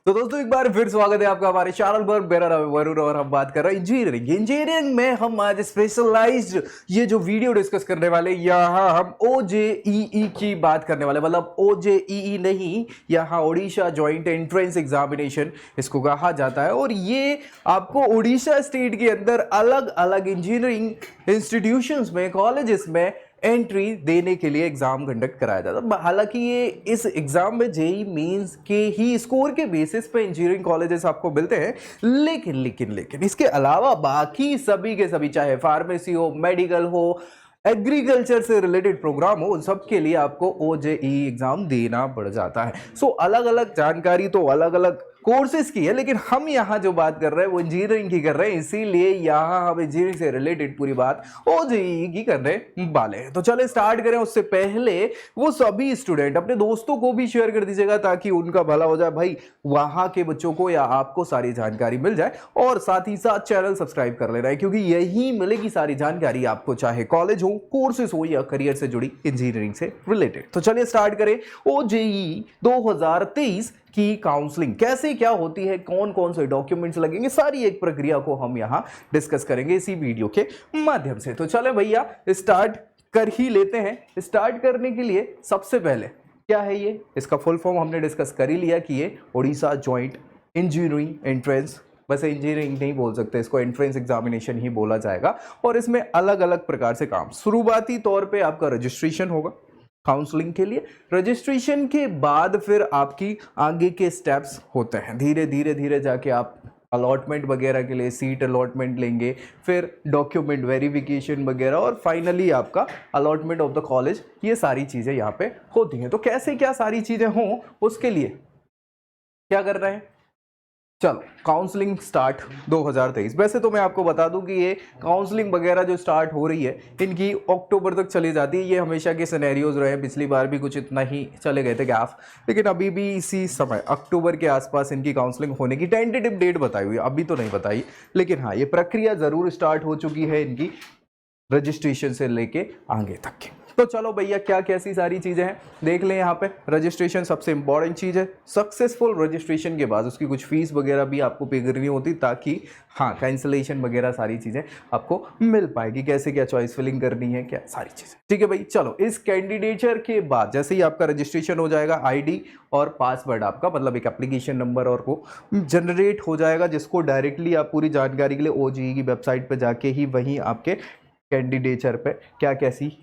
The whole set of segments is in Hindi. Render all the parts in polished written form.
तो दोस्तों एक बार फिर स्वागत है आपका हमारे चैनल पर। मेरा नाम है वरुण और हम बात कर रहे हैं इंजीनियरिंग में हम आज स्पेशलाइज्ड ये जो वीडियो डिस्कस करने वाले, यहाँ हम OJEE की बात करने वाले, मतलब OJEE नहीं, यहाँ ओडिशा ज्वाइंट एंट्रेंस एग्जामिनेशन इसको कहा जाता है। और ये आपको ओडिशा स्टेट के अंदर अलग अलग इंजीनियरिंग इंस्टीट्यूशंस में, कॉलेजेस में एंट्री देने के लिए एग्जाम कंडक्ट कराया जाता है। हालांकि ये इस एग्जाम में जेई मेंस के ही स्कोर के बेसिस पे इंजीनियरिंग कॉलेजेस आपको मिलते हैं, लेकिन इसके अलावा बाकी सभी के सभी, चाहे फार्मेसी हो, मेडिकल हो, एग्रीकल्चर से रिलेटेड प्रोग्राम हो, उन सब के लिए आपको OJEE एग्जाम देना पड़ जाता है। सो अलग अलग जानकारी तो अलग अलग कोर्सेज की है, लेकिन हम यहाँ जो बात कर रहे हैं वो इंजीनियरिंग की कर रहे हैं, इसीलिए यहाँ हम इंजीनियरिंग से रिलेटेड पूरी बात OJEE की करने वाले हैं। तो चले स्टार्ट करें। उससे पहले वो सभी स्टूडेंट अपने दोस्तों को भी शेयर कर दीजिएगा ताकि उनका भला हो जाए, भाई वहां के बच्चों को या आपको सारी जानकारी मिल जाए। और साथ ही साथ चैनल सब्सक्राइब कर लेना है, क्योंकि यही मिलेगी सारी जानकारी आपको, चाहे कॉलेज हो, कोर्सेज हो या करियर से जुड़ी इंजीनियरिंग से रिलेटेड। तो चलिए स्टार्ट करें। OJEE 2023 की काउंसलिंग कैसे क्या होती है, कौन कौन से डॉक्यूमेंट्स लगेंगे, सारी एक प्रक्रिया को हम यहां डिस्कस करेंगे इसी वीडियो के माध्यम से। तो चले भैया स्टार्ट कर ही लेते हैं। स्टार्ट करने के लिए सबसे पहले क्या है ये, इसका फुल फॉर्म हमने डिस्कस कर ही लिया कि ये ओडिशा ज्वाइंट इंजीनियरिंग एंट्रेंस, वैसे इंजीनियरिंग नहीं बोल सकते, इसको एंट्रेंस एग्जामिनेशन ही बोला जाएगा। और इसमें अलग अलग प्रकार से काम, शुरुआती तौर पे आपका रजिस्ट्रेशन होगा काउंसलिंग के लिए। रजिस्ट्रेशन के बाद फिर आपकी आगे के स्टेप्स होते हैं, धीरे धीरे जाके आप अलॉटमेंट वगैरह के लिए सीट अलॉटमेंट लेंगे, फिर डॉक्यूमेंट वेरिफिकेशन वगैरह, और फाइनली आपका अलॉटमेंट ऑफ द कॉलेज। ये सारी चीज़ें यहाँ पे होती हैं। तो कैसे क्या सारी चीज़ें हों, उसके लिए क्या कर रहे हैं, चलो काउंसलिंग स्टार्ट 2023। वैसे तो मैं आपको बता दूं कि ये काउंसलिंग वगैरह जो स्टार्ट हो रही है इनकी अक्टूबर तक चली जाती है। ये हमेशा के सिनेरियोज रहे, पिछली बार भी कुछ इतना ही चले गए थे गैप, लेकिन अभी भी इसी समय अक्टूबर के आसपास इनकी काउंसलिंग होने की टेंटेटिव डेट बताई हुई है, अभी तो नहीं बताई, लेकिन हाँ ये प्रक्रिया ज़रूर स्टार्ट हो चुकी है इनकी, रजिस्ट्रेशन से लेके आगे तक की। तो चलो भैया क्या कैसी सारी चीज़ें हैं देख लें। यहाँ पे रजिस्ट्रेशन सबसे इंपॉर्टेंट चीज़ है। सक्सेसफुल रजिस्ट्रेशन के बाद उसकी कुछ फीस वगैरह भी आपको पे करनी होती, ताकि हाँ कैंसिलेशन वगैरह सारी चीज़ें आपको मिल पाएगी, कैसे क्या चॉइस फिलिंग करनी है, क्या सारी चीज़ें। ठीक है भाई, चलो इस कैंडिडेचर के बाद जैसे ही आपका रजिस्ट्रेशन हो जाएगा, ID और पासवर्ड आपका, मतलब एक एप्लीकेशन नंबर और वो जनरेट हो जाएगा, जिसको डायरेक्टली आप पूरी जानकारी के लिए OJEE की वेबसाइट पर जाके ही वहीं आपके कैंडिडेचर पे क्या कैसी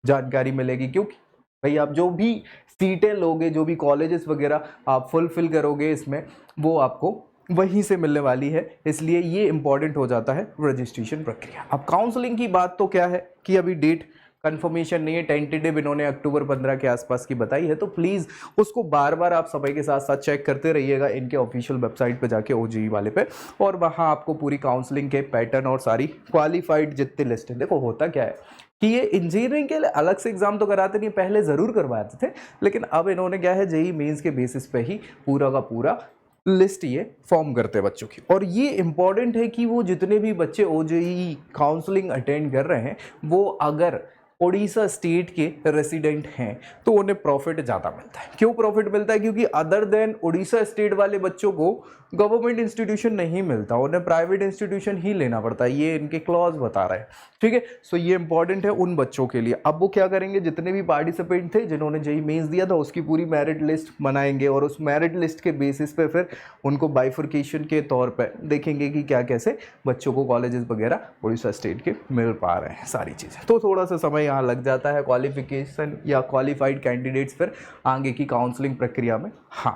जानकारी मिलेगी। क्योंकि भाई आप जो भी सीटें लोगे, जो भी कॉलेजेस वगैरह आप फुलफिल करोगे इसमें, वो आपको वहीं से मिलने वाली है, इसलिए ये इंपॉर्टेंट हो जाता है रजिस्ट्रेशन प्रक्रिया। अब काउंसलिंग की बात तो क्या है कि अभी डेट कंफर्मेशन नहीं है, टेंटेटिव इन्होंने अक्टूबर 15 के आसपास की बताई है, तो प्लीज़ उसको बार बार आप समय के साथ साथ चेक करते रहिएगा इनके ऑफिशियल वेबसाइट पे जाके OJEE वाले पे, और वहाँ आपको पूरी काउंसलिंग के पैटर्न और सारी क्वालिफाइड जितनी लिस्ट है। देखो होता क्या है कि ये इंजीनियरिंग के लिए अलग से एग्जाम तो कराते नहीं, पहले ज़रूर करवाते थे, लेकिन अब इन्होंने क्या है JEE मेंस के बेसिस पे ही पूरा का पूरा लिस्ट ये फॉर्म करते हैं बच्चों की। और ये इंपॉर्टेंट है कि वो जितने भी बच्चे OJEE काउंसलिंग अटेंड कर रहे हैं, वो अगर ओडिशा स्टेट के रेसिडेंट हैं तो उन्हें प्रॉफिट ज़्यादा मिलता है। क्यों प्रॉफिट मिलता है? क्योंकि अदर देन ओडिशा स्टेट वाले बच्चों को गवर्नमेंट इंस्टीट्यूशन नहीं मिलता, उन्हें प्राइवेट इंस्टीट्यूशन ही लेना पड़ता है, ये इनके क्लॉज बता रहे हैं। ठीक है, सो ये इंपॉर्टेंट है उन बच्चों के लिए। अब वो क्या करेंगे, जितने भी पार्टिसिपेंट थे जिन्होंने JEE मेंस दिया था, उसकी पूरी मेरिट लिस्ट बनाएंगे, और उस मेरिट लिस्ट के बेसिस पे फिर उनको बाइफर्केशन के तौर पर देखेंगे कि क्या कैसे बच्चों को कॉलेजेस वगैरह ओडिशा स्टेट के मिल पा रहे हैं सारी चीज़ें। तो थोड़ा सा समय यहाँ लग जाता है क्वालिफिकेशन या क्वालिफाइड कैंडिडेट्स फिर आगे की काउंसलिंग प्रक्रिया में हाँ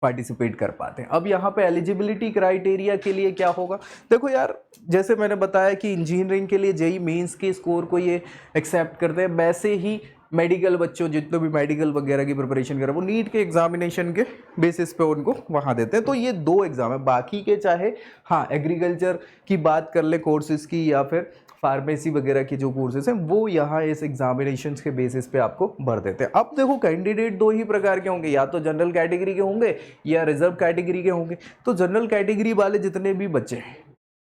पार्टिसिपेट कर पाते हैं। अब यहाँ पे एलिजिबिलिटी क्राइटेरिया के लिए क्या होगा, देखो यार जैसे मैंने बताया कि इंजीनियरिंग के लिए JEE मेंस के स्कोर को ये एक्सेप्ट करते हैं, वैसे ही मेडिकल बच्चों जितने भी मेडिकल वगैरह की प्रिपरेशन कर रहे हैं वो नीट के एग्जामिनेशन के बेसिस पे उनको वहाँ देते हैं। तो ये 2 एग्जाम है, बाकी के चाहे हाँ एग्रीकल्चर की बात कर ले कोर्सेज की, या फिर फार्मेसी वगैरह के जो कोर्सेज हैं वो यहाँ इस एग्जामिनेशंस के बेसिस पे आपको भर देते हैं। अब देखो कैंडिडेट 2 ही प्रकार के होंगे, या तो जनरल कैटेगरी के होंगे या रिजर्व कैटेगरी के होंगे। तो जनरल कैटेगरी वाले जितने भी बच्चे हैं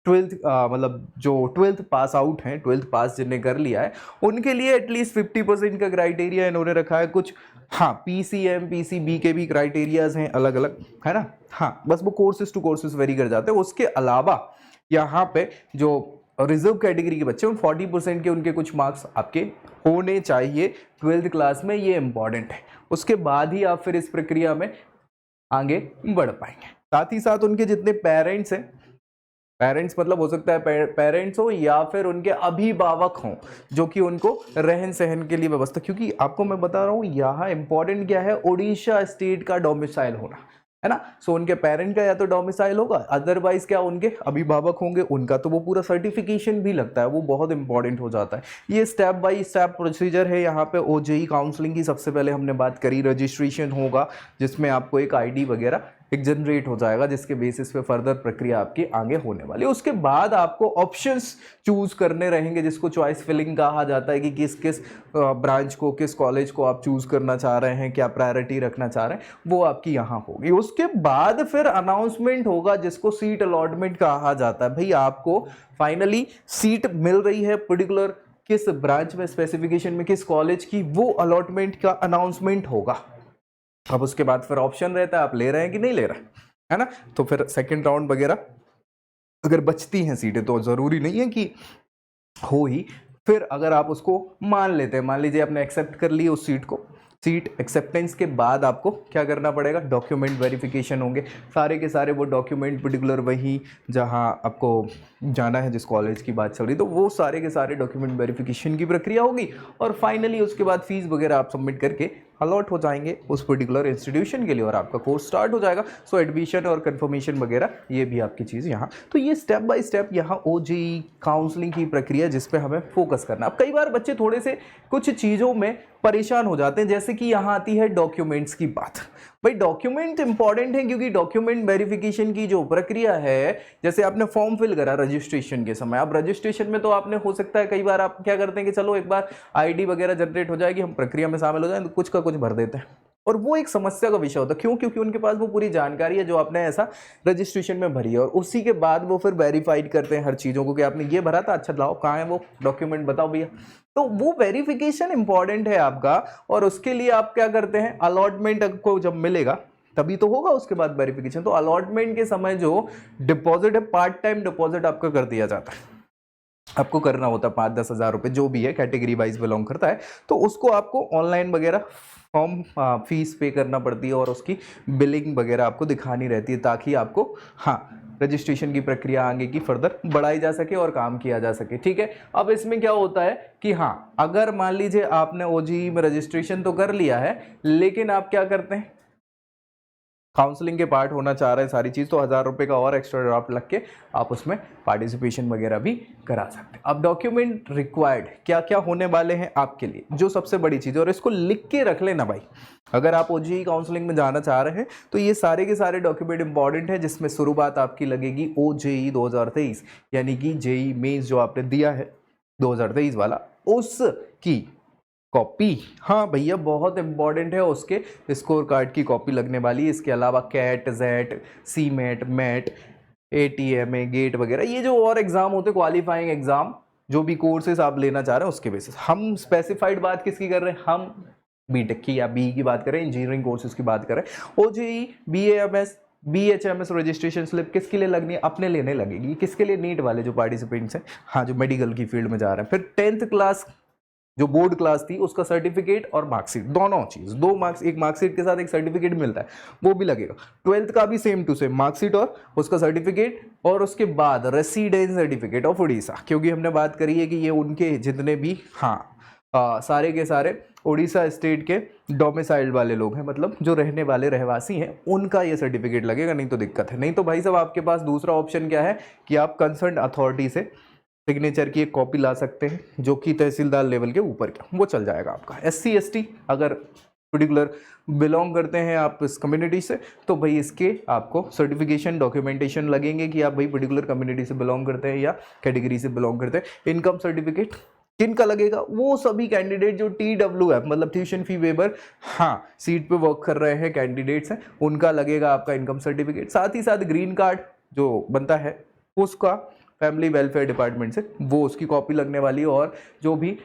12th मतलब जो 12th पास आउट हैं, 12th पास जिन्हें कर लिया है, उनके लिए एटलीस्ट 50% का क्राइटेरिया इन्होंने रखा है। कुछ हाँ पीसीएम पीसीबी के भी क्राइटेरियाज हैं अलग अलग, है ना। हाँ बस वो कोर्सेज टू कोर्सेज वेरी कर जाते हैं। उसके अलावा यहाँ पे जो रिजर्व कैटेगरी के बच्चे उन 40% के उनके कुछ मार्क्स आपके होने चाहिए 12th क्लास में, ये इंपॉर्टेंट है। उसके बाद ही आप फिर इस प्रक्रिया में आगे बढ़ पाएंगे। साथ ही साथ उनके जितने पेरेंट्स हैं, पेरेंट्स मतलब हो सकता है पेरेंट्स हो या फिर उनके अभिभावक हों जो कि उनको रहन सहन के लिए व्यवस्था, क्योंकि आपको मैं बता रहा हूँ यहाँ इंपॉर्टेंट क्या है, उड़ीसा स्टेट का डोमिसाइल होना, है ना। सो उनके पेरेंट का या तो डोमिसाइल होगा, अदरवाइज क्या उनके अभिभावक होंगे, उनका तो वो पूरा सर्टिफिकेशन भी लगता है, वो बहुत इंपॉर्टेंट हो जाता है। ये स्टेप बाय स्टेप प्रोसीजर है। यहाँ पे ओजेई काउंसलिंग की सबसे पहले हमने बात करी, रजिस्ट्रेशन होगा जिसमें आपको एक आईडी वगैरह एक जनरेट हो जाएगा जिसके बेसिस पे फर्दर प्रक्रिया आपकी आगे होने वाली है। उसके बाद आपको ऑप्शंस चूज करने रहेंगे जिसको चॉइस फिलिंग कहा जाता है कि किस किस ब्रांच को, किस कॉलेज को आप चूज करना चाह रहे हैं, क्या प्रायोरिटी रखना चाह रहे हैं, वो आपकी यहाँ होगी। उसके बाद फिर अनाउंसमेंट होगा जिसको सीट अलॉटमेंट कहा जाता है। भाई आपको फाइनली सीट मिल रही है पर्टिकुलर किस ब्रांच में, स्पेसिफिकेशन में किस कॉलेज की, वो अलॉटमेंट का अनाउंसमेंट होगा। अब उसके बाद फिर ऑप्शन रहता है आप ले रहे हैं कि नहीं ले रहे हैं, है ना। तो फिर सेकंड राउंड वगैरह अगर बचती हैं सीटें तो जरूरी नहीं है कि हो ही, फिर अगर आप उसको मान लेते हैं, मान लीजिए आपने एक्सेप्ट कर ली उस सीट को, सीट एक्सेप्टेंस के बाद आपको क्या करना पड़ेगा, डॉक्यूमेंट वेरिफिकेशन होंगे। सारे के सारे वो डॉक्यूमेंट पर्टिकुलर वही जहां आपको जाना है जिस कॉलेज की बात चल रही, तो वो सारे के सारे डॉक्यूमेंट वेरिफिकेशन की प्रक्रिया होगी और फाइनली उसके बाद फीस वगैरह आप सबमिट करके अलॉट हो जाएंगे उस पर्टिकुलर इंस्टीट्यूशन के लिए और आपका कोर्स स्टार्ट हो जाएगा। सो एडमिशन और कंफर्मेशन वगैरह ये भी आपकी चीज़ यहाँ। तो ये स्टेप बाय स्टेप यहाँ ओजेई काउंसलिंग की प्रक्रिया जिस पे हमें फोकस करना। अब कई बार बच्चे थोड़े से कुछ चीज़ों में परेशान हो जाते हैं, जैसे कि यहाँ आती है डॉक्यूमेंट्स की बात। भाई डॉक्यूमेंट इंपॉर्टेंट है क्योंकि डॉक्यूमेंट वेरिफिकेशन की जो प्रक्रिया है, जैसे आपने फॉर्म फिल करा रजिस्ट्रेशन के समय, अब रजिस्ट्रेशन में तो आपने हो सकता है कई बार आप क्या करते हैं कि चलो एक बार आईडी वगैरह जनरेट हो जाएगी, हम प्रक्रिया में शामिल हो जाए, तो कुछ का कुछ भर देते हैं और वो एक समस्या का विषय होता है। क्यों? क्योंकि उनके पास वो पूरी जानकारी है जो आपने ऐसा रजिस्ट्रेशन में भरी है और उसी के बाद वो फिर वेरीफाइड करते हैं हर चीज़ों को कि आपने ये भरा था, अच्छा लाओ कहाँ है वो डॉक्यूमेंट बताओ भैया। तो वो वेरिफिकेशन इंपॉर्टेंट है आपका और उसके लिए आप क्या करते हैं, अलॉटमेंट को जब मिलेगा तभी तो होगा उसके बाद वेरिफिकेशन। तो अलॉटमेंट के समय जो डिपॉजिट है, पार्ट टाइम डिपॉजिट आपका कर दिया जाता है, आपको करना होता है 5-10 हज़ार रुपये, जो भी है कैटेगरी वाइज बिलोंग करता है, तो उसको आपको ऑनलाइन वगैरह फॉर्म फीस पे करना पड़ती है और उसकी बिलिंग वगैरह आपको दिखानी रहती है ताकि आपको रजिस्ट्रेशन की प्रक्रिया आगे की फर्दर बढ़ाई जा सके और काम किया जा सके। ठीक है, अब इसमें क्या होता है कि अगर मान लीजिए आपने ओजेई में रजिस्ट्रेशन तो कर लिया है लेकिन आप क्या करते हैं, काउंसलिंग के पार्ट होना चाह रहे हैं सारी चीज़, तो 1000 रुपये का और एक्स्ट्रा ड्राफ्ट लग के आप उसमें पार्टिसिपेशन वगैरह भी करा सकते हैं। अब डॉक्यूमेंट रिक्वायर्ड क्या क्या होने वाले हैं आपके लिए, जो सबसे बड़ी चीज़ है, और इसको लिख के रख लेना भाई, अगर आप ओजेई काउंसलिंग में जाना चाह रहे हैं तो ये सारे के सारे डॉक्यूमेंट इंपॉर्टेंट है, जिसमें शुरुआत आपकी लगेगी ओजेई 2023 यानी कि जेई मेंस जो आपने दिया है 2023 वाला, उसकी कॉपी। हाँ भैया बहुत इंपॉर्टेंट है, उसके स्कोर कार्ड की कॉपी लगने वाली है। इसके अलावा कैट, जेट, सी मैट, मैट, एटीएमए, गेट वगैरह ये जो और एग्जाम होते हैं, क्वालिफाइंग एग्जाम, जो भी कोर्सेज आप लेना चाह रहे हैं उसके बेसिस। हम स्पेसिफाइड बात किसकी कर रहे हैं, हम बीटेक की या बी की बात करें, इंजीनियरिंग कोर्सेज की बात करें। OJEE, BAMS, BHMS registration slip किसके लिए लगनी है, अपने लेने लगेगी। किसके लिए, नीट वाले जो पार्टिसिपेंट्स हैं, जो मेडिकल की फील्ड में जा रहे हैं। फिर 10th क्लास जो बोर्ड क्लास थी उसका सर्टिफिकेट और मार्कशीट, दोनों चीज, 2 मार्क्स, एक मार्कशीट के साथ एक सर्टिफिकेट मिलता है, वो भी लगेगा। 12th का भी सेम टू सेम मार्कशीट और उसका सर्टिफिकेट, और उसके बाद रेसिडेंस सर्टिफिकेट ऑफ उड़ीसा, क्योंकि हमने बात करी है कि ये उनके जितने भी सारे के सारे उड़ीसा स्टेट के डोमिसाइल वाले लोग हैं, मतलब जो रहने वाले रहवासी हैं, उनका ये सर्टिफिकेट लगेगा, नहीं तो दिक्कत है। नहीं तो भाई साहब आपके पास दूसरा ऑप्शन क्या है कि आप कंसर्न अथॉरिटी से सिग्नेचर की एक कॉपी ला सकते हैं, जो कि तहसीलदार लेवल के ऊपर का, वो चल जाएगा आपका। SC ST अगर पर्टिकुलर बिलोंग करते हैं आप इस कम्युनिटी से, तो भाई इसके आपको सर्टिफिकेशन डॉक्यूमेंटेशन लगेंगे कि आप भाई पर्टिकुलर कम्युनिटी से बिलोंग करते हैं या कैटेगरी से बिलोंग करते हैं। इनकम सर्टिफिकेट किनका लगेगा, वो सभी कैंडिडेट जो TWF मतलब ट्यूशन फी वेबर सीट पे वर्क कर रहे हैं कैंडिडेट्स हैं, उनका लगेगा आपका इनकम सर्टिफिकेट। साथ ही साथ ग्रीन कार्ड जो बनता है उसका फैमिली वेलफेयर डिपार्टमेंट से, वो उसकी कॉपी लगने वाली है, और जो भी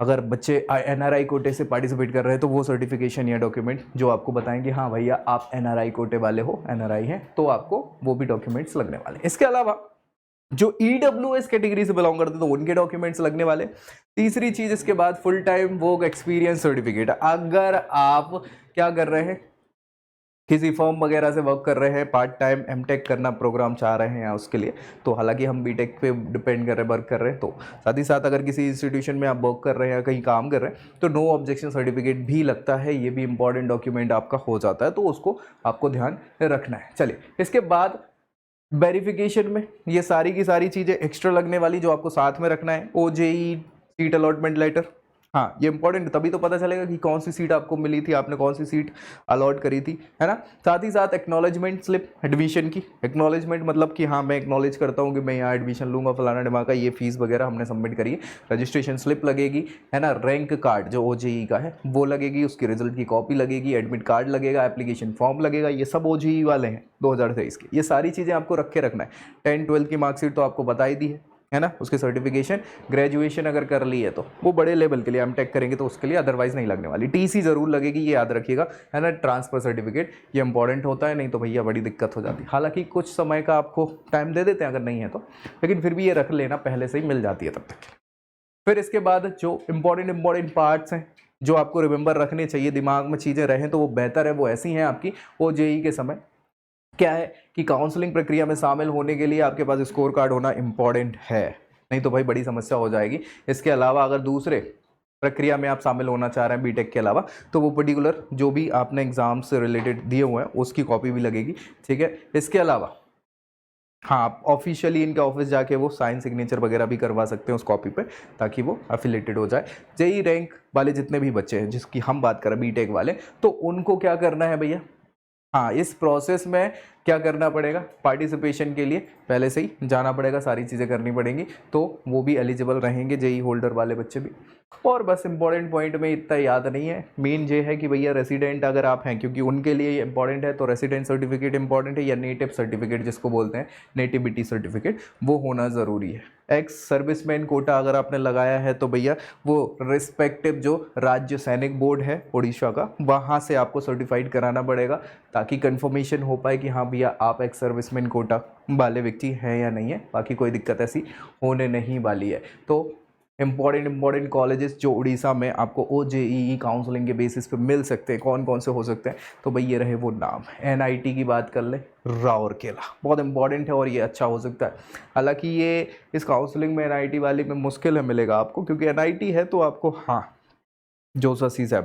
अगर बच्चे NRI कोटे से पार्टिसिपेट कर रहे हैं तो वो सर्टिफिकेशन या डॉक्यूमेंट जो आपको बताएंगे हाँ भैया आप NRI कोटे वाले हो, NRI हैं, तो आपको वो भी डॉक्यूमेंट्स लगने वाले। इसके अलावा जो EWS कैटेगरी से बिलोंग करते हैं तो उनके डॉक्यूमेंट्स लगने वाले। तीसरी चीज इसके बाद full time work experience certificate. अगर आप क्या कर रहे हैं, किसी फर्म वगैरह से वर्क कर रहे हैं, पार्ट टाइम एमटेक करना प्रोग्राम चाह रहे हैं उसके लिए, तो हालांकि हम बीटेक पे डिपेंड कर रहे हैं, वर्क कर रहे हैं, तो साथ ही साथ अगर किसी इंस्टीट्यूशन में आप वर्क कर रहे हैं या कहीं काम कर रहे हैं तो नो ऑब्जेक्शन सर्टिफिकेट भी लगता है। ये भी इंपॉर्टेंट डॉक्यूमेंट आपका हो जाता है, तो उसको आपको ध्यान रखना है। चलिए, इसके बाद वेरिफिकेशन में ये सारी की सारी चीज़ें एक्स्ट्रा लगने वाली जो आपको साथ में रखना है। OJE सीट अलॉटमेंट लेटर, हाँ ये इंपॉर्टेंट, तभी तो पता चलेगा कि कौन सी सीट आपको मिली थी, आपने कौन सी सीट अलॉट करी थी, है ना। साथ ही साथ एक्नॉलेजमेंट स्लिप एडमिशन की। एक्नॉलेजमेंट मतलब कि हाँ मैं एक्नॉलेज करता हूँ कि मैं यहाँ एडमिशन लूँगा फलाना डिमा का, ये फीस वगैरह हमने सबमिट करी है। रजिस्ट्रेशन स्लिप लगेगी, है ना। रैंक कार्ड जो OJE का है वो लगेगी, उसकी रिजल्ट की कॉपी लगेगी, एडमिट कार्ड लगेगा, एप्लीकेशन फॉर्म लगेगा, ये सब OJE वाले हैं 2023 के। ये सारी चीज़ें आपको रखे रखना है। 10-12 की मार्कशीट तो आपको बता ही दी है ना, उसके सर्टिफिकेशन। ग्रेजुएशन अगर कर ली है तो वो बड़े लेवल के लिए एमटेक करेंगे तो उसके लिए, अदरवाइज नहीं लगने वाली। TC जरूर लगेगी, ये याद रखिएगा, है ना। ट्रांसफर सर्टिफिकेट ये इंपॉर्टेंट होता है, नहीं तो भैया बड़ी दिक्कत हो जाती है। हालांकि कुछ समय का आपको टाइम दे देते हैं अगर नहीं है तो, लेकिन फिर भी ये रख लेना, पहले से ही मिल जाती है तब तक। फिर इसके बाद जो इंपॉर्टेंट पार्ट्स हैं जो आपको रिमेंबर रखने चाहिए, दिमाग में चीज़ें रहें तो वो बेहतर है, वो ऐसी हैं आपकी OJE के समय। क्या है कि काउंसलिंग प्रक्रिया में शामिल होने के लिए आपके पास स्कोर कार्ड होना इंपॉर्टेंट है, नहीं तो भाई बड़ी समस्या हो जाएगी। इसके अलावा अगर दूसरे प्रक्रिया में आप शामिल होना चाह रहे हैं बीटेक के अलावा, तो वो पर्टिकुलर जो भी आपने एग्जाम से रिलेटेड दिए हुए हैं उसकी कॉपी भी लगेगी, ठीक है। इसके अलावा हाँ आप ऑफिशियली इनके ऑफिस जाके वो साइन सिग्नेचर वगैरह भी करवा सकते हैं उस कॉपी पे, ताकि वो एफिलेटेड हो जाए। JEE रैंक वाले जितने भी बच्चे हैं जिसकी हम बात करें बीटेक वाले, तो उनको क्या करना है भैया, हाँ इस प्रोसेस में क्या करना पड़ेगा, पार्टिसिपेशन के लिए पहले से ही जाना पड़ेगा, सारी चीज़ें करनी पड़ेंगी, तो वो भी एलिजिबल रहेंगे JEE होल्डर वाले बच्चे भी। और बस इंपॉर्टेंट पॉइंट में इतना याद नहीं है, मेन ये है कि भैया रेसिडेंट अगर आप हैं, क्योंकि उनके लिए ये इंपॉर्टेंट है, तो रेसिडेंट सर्टिफिकेट इंपॉर्टेंट है, या नेटिव सर्टिफिकेट जिसको बोलते हैं नेटिविटी सर्टिफिकेट, वो होना ज़रूरी है। एक्स सर्विसमैन कोटा अगर आपने लगाया है तो भैया वो रिस्पेक्टिव जो राज्य सैनिक बोर्ड है उड़ीसा का, वहाँ से आपको सर्टिफाइड कराना पड़ेगा, ताकि कंफर्मेशन हो पाए कि हाँ भैया आप एक्स सर्विसमैन कोटा वाले व्यक्ति हैं या नहीं है। बाकी कोई दिक्कत ऐसी होने नहीं वाली है। तो इंपॉर्टेंट कॉलेजेस जो उड़ीसा में आपको OJE काउंसलिंग के बेसिस पे मिल सकते हैं, कौन कौन से हो सकते हैं, तो भाई ये रहे वो नाम। NIT की बात कर ले, राउरकेला बहुत इंपॉर्टेंट है और ये अच्छा हो सकता है। हालांकि ये इस काउंसलिंग में NIT वाले में मुश्किल है मिलेगा आपको, क्योंकि NIT है तो आपको हाँ जोसा CSAB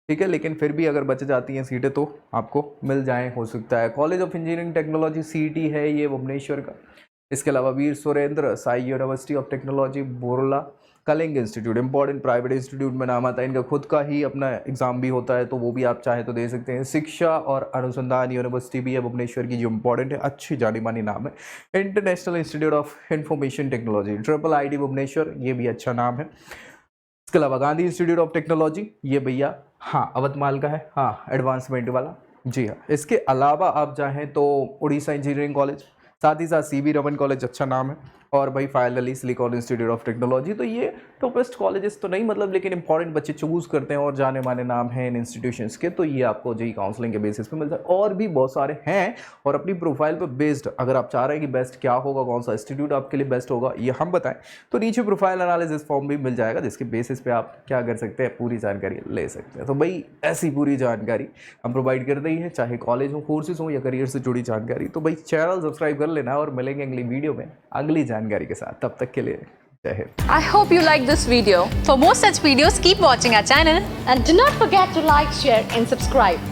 ठीक है, लेकिन फिर भी अगर बच जाती हैं सीटें तो आपको मिल जाए, हो सकता है। College of engineering technology CET है ये भुवनेश्वर का। इसके अलावा Veer Surendra Sai university of technology Burla, Kalinga institute important private institute में नाम आता है, इनका खुद का ही अपना एग्जाम भी होता है, तो वो भी आप चाहे तो दे सकते हैं। शिक्षा और अनुसंधान यूनिवर्सिटी भी है भुवनेश्वर की, जो इंपॉर्टेंट है, अच्छी जानी मानी नाम है। International institute of information technology IIIT Bhubaneswar, ये भी अच्छा नाम है। इसके अलावा गांधी इंस्टीट्यूट ऑफ टेक्नोलॉजी, ये भैया हाँ अवतमाल का है, हाँ एडवांसमेंट वाला, जी हाँ। इसके अलावा आप चाहें तो उड़ीसा इंजीनियरिंग कॉलेज, साथ ही साथ CB रमन कॉलेज अच्छा नाम है, और भाई finally silicon institute of technology. तो ये टॉपेस्ट कॉलेजेस तो नहीं मतलब, लेकिन इंपॉर्टेंट बच्चे चूज़ करते हैं और जाने माने नाम हैं इन इंस्टीट्यूशंस के, तो ये आपको JEE काउंसलिंग के बेसिस पे मिलता है। और भी बहुत सारे हैं, और अपनी प्रोफाइल पर बेस्ड अगर आप चाह रहे हैं कि बेस्ट क्या होगा, कौन सा इंस्टीट्यूट आपके लिए बेस्ट होगा ये हम बताएं, तो नीचे प्रोफाइल एनालिसिस फॉर्म भी मिल जाएगा, जिसके बेसिस पे आप क्या कर सकते हैं, पूरी जानकारी ले सकते हैं। तो भाई ऐसी पूरी जानकारी हम प्रोवाइड करते ही हैं, चाहे कॉलेज हो, कोर्सेज हो, या करियर से जुड़ी जानकारी। तो भाई चैनल सब्सक्राइब कर लेना, और मिलेंगे अगली वीडियो में अगली जानकारी के साथ। तब तक के लिए जय Hind. I hope you like this video. For more such videos, keep watching our channel. And do not forget to like, share and subscribe.